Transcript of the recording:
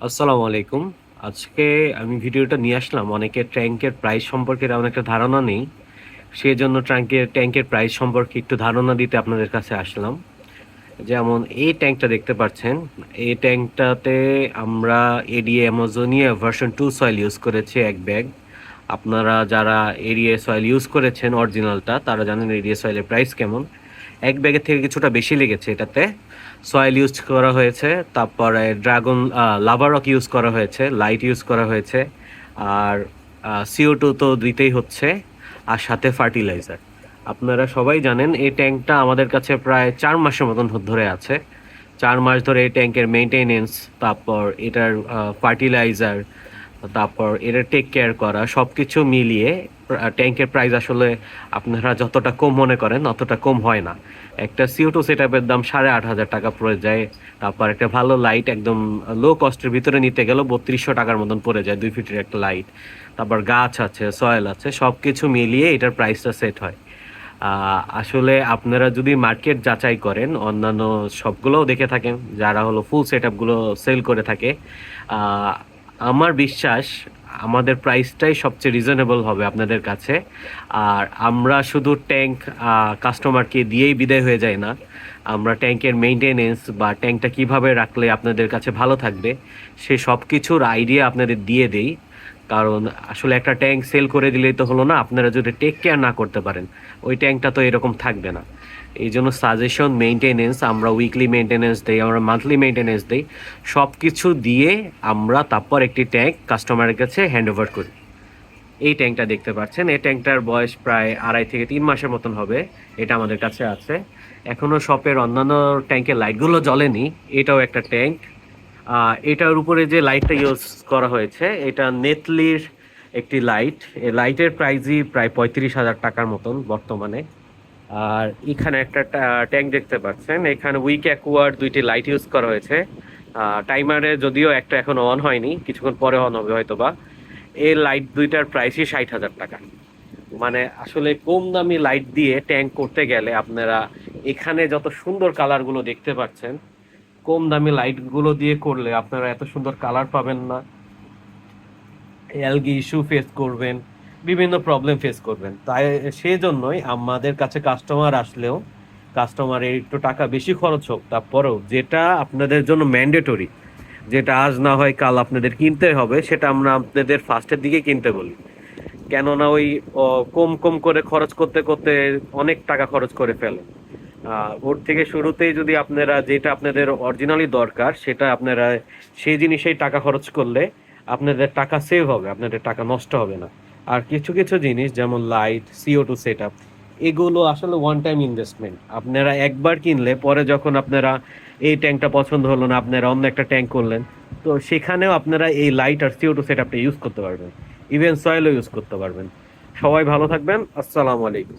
আসসালামু আলাইকুম। আজকে আমি ভিডিওটা নিয়ে আসলাম, অনেকের ট্যাঙ্কের প্রাইস সম্পর্কে তেমন একটা ধারণা নেই। সেজন্য ট্যাঙ্কের প্রাইস সম্পর্কে একটু ধারণা দিতে আপনাদের কাছে আসলাম। যেমন এই ট্যাঙ্কটা দেখতে পাচ্ছেন, এই ট্যাঙ্কটাতে আমরা এডিএ অ্যামাজোনিয়া ভার্সন 2 সয়েল ইউজ করেছি 1 ব্যাগ। আপনারা যারা এডিএ সয়েল ইউজ করেছেন অরিজিনালটা, তারা জানেন এডিএ সয়েলের প্রাইস কেমন। 1 ব্যাগের থেকে কিছুটা বেশি লেগেছে এটাতে। সয়েল ইউজ করা হয়েছে, তারপরে ড্রাগন লাভা রক ইউজ করা হয়েছে, লাইট ইউজ করা হয়েছে, আর CO2 তো দিতেই হচ্ছে, আর সাথে ফার্টিলাইজার। আপনারা সবাই জানেন এই ট্যাঙ্কটা আমাদের কাছে প্রায় 4 মাসের মতন ধরে আছে। 4 মাস ধরে এই ট্যাঙ্কের মেনটেনেন্স, তারপর এটার ফার্টিলাইজার, তারপর এটা টেক কেয়ার করা, সব কিছু মিলিয়ে ট্যাঙ্কের প্রাইস আসলে আপনারা যতটা কম মনে করেন অতটা কম হয় না। একটা CO2 সেট আপের দাম 8,500 টাকা পড়ে যায়। তারপর একটা ভালো লাইট একদম লো কস্টের ভিতরে নিতে গেলেও 3200 টাকার মতন পড়ে যায় 2 ফিটের একটা লাইট। তারপর গাছ আছে, সয়েল আছে, সব কিছু মিলিয়ে এটার প্রাইসটা সেট হয়। আসলে আপনারা যদি মার্কেট যাচাই করেন, অন্যান্য সবগুলোও দেখে থাকেন যারা হলো ফুল সেট আপগুলো সেল করে থাকে, আহ, আমার বিশ্বাস আমাদের প্রাইসটাই সবচেয়ে রিজনেবল হবে আপনাদের কাছে। আর আমরা শুধু ট্যাঙ্ক কাস্টমারকে দিয়েই বিদায় হয়ে যায় না, আমরা ট্যাঙ্কের মেইনটেনেন্স বা ট্যাঙ্কটা কিভাবে রাখলে আপনাদের কাছে ভালো থাকবে সে সব কিছুর আইডিয়া আপনাদের দিয়ে দেই। কারণ আসলে একটা ট্যাঙ্ক সেল করে দিলেই তো হলো না, আপনারা যদি টেক কেয়ার না করতে পারেন ওই ট্যাঙ্কটা তো এরকম থাকবে না। এই জন্য সাজেশন, মেনটেনেন্স, আমরা উইকলি মেনটেনেন্স দিই, আমরা মান্থলি মেনটেনেন্স দিই, সব কিছু দিয়ে আমরা তারপর একটি ট্যাঙ্ক কাস্টমারের কাছে হ্যান্ড ওভার করি। এই ট্যাঙ্কটা দেখতে পাচ্ছেন, এই ট্যাঙ্কটার বয়স প্রায় 2.5 থেকে 3 মাসের মতন হবে। এটা আমাদের কাছে আছে, এখনও শপের অন্যান্য ট্যাঙ্কের লাইটগুলো জ্বলেনি। এটাও একটা ট্যাঙ্ক। এটার উপরে যে লাইটটা ইউজ করা হয়েছে এটা নেতলির একটি লাইট। এই লাইটের প্রাইসই প্রায় 35,000 টাকার মতন বর্তমানে। আর এখানে একটা ট্যাঙ্ক দেখতে পাচ্ছেন, এখানে উইক অ্যাকুয়ার 2টি লাইট ইউজ করা হয়েছে। টাইমারে যদিও একটা এখনো অন হয়নি, কিছুক্ষণ পরে অন হবে হয়তোবা। এই লাইট দুইটার প্রাইসই 60,000 টাকা। মানে আসলে কম দামি লাইট দিয়ে ট্যাঙ্ক করতে গেলে আপনারা এখানে যত সুন্দর কালারগুলো দেখতে পাচ্ছেন, কম দামি লাইটগুলো দিয়ে করলে আপনারা এত সুন্দর কালার পাবেন না। অ্যালগি ইস্যু ফেস করবেন, বিভিন্ন প্রবলেম ফেস করবেন। তাই সেই জন্যই আমাদের কাছে কাস্টমার আসলেও কাস্টমারের একটু টাকা বেশি খরচ হোক, তারপরেও যেটা আপনাদের জন্য ম্যান্ডেটরি, যেটা আজ না হয় কাল আপনাদের কিনতে হবে, সেটা আমরা আপনাদের ফার্স্টের দিকে কিনতে বলি। কেননা ওই কম কম করে খরচ করতে করতে অনেক টাকা খরচ করে ফেলে। ওর থেকে শুরুতেই যদি আপনারা যেটা আপনাদের অরিজিনালি দরকার সেটা আপনারা সেই জিনিসেই টাকা খরচ করলে আপনাদের টাকা সেভ হবে, আপনাদের টাকা নষ্ট হবে না। আর কিছু কিছু জিনিস যেমন লাইট, CO2 সেট আপ, এগুলো আসলে ওয়ান টাইম ইনভেস্টমেন্ট। আপনারা একবার কিনলে পরে যখন আপনারা এই ট্যাঙ্কটা পছন্দ হলো না, আপনারা অন্য একটা ট্যাঙ্ক করলেন, তো সেখানেও আপনারা এই লাইট আর CO2 সেট আপটা ইউজ করতে পারবেন। ইভেন সয়েলও ইউজ করতে পারবেন। সবাই ভালো থাকবেন। আসসালামু আলাইকুম।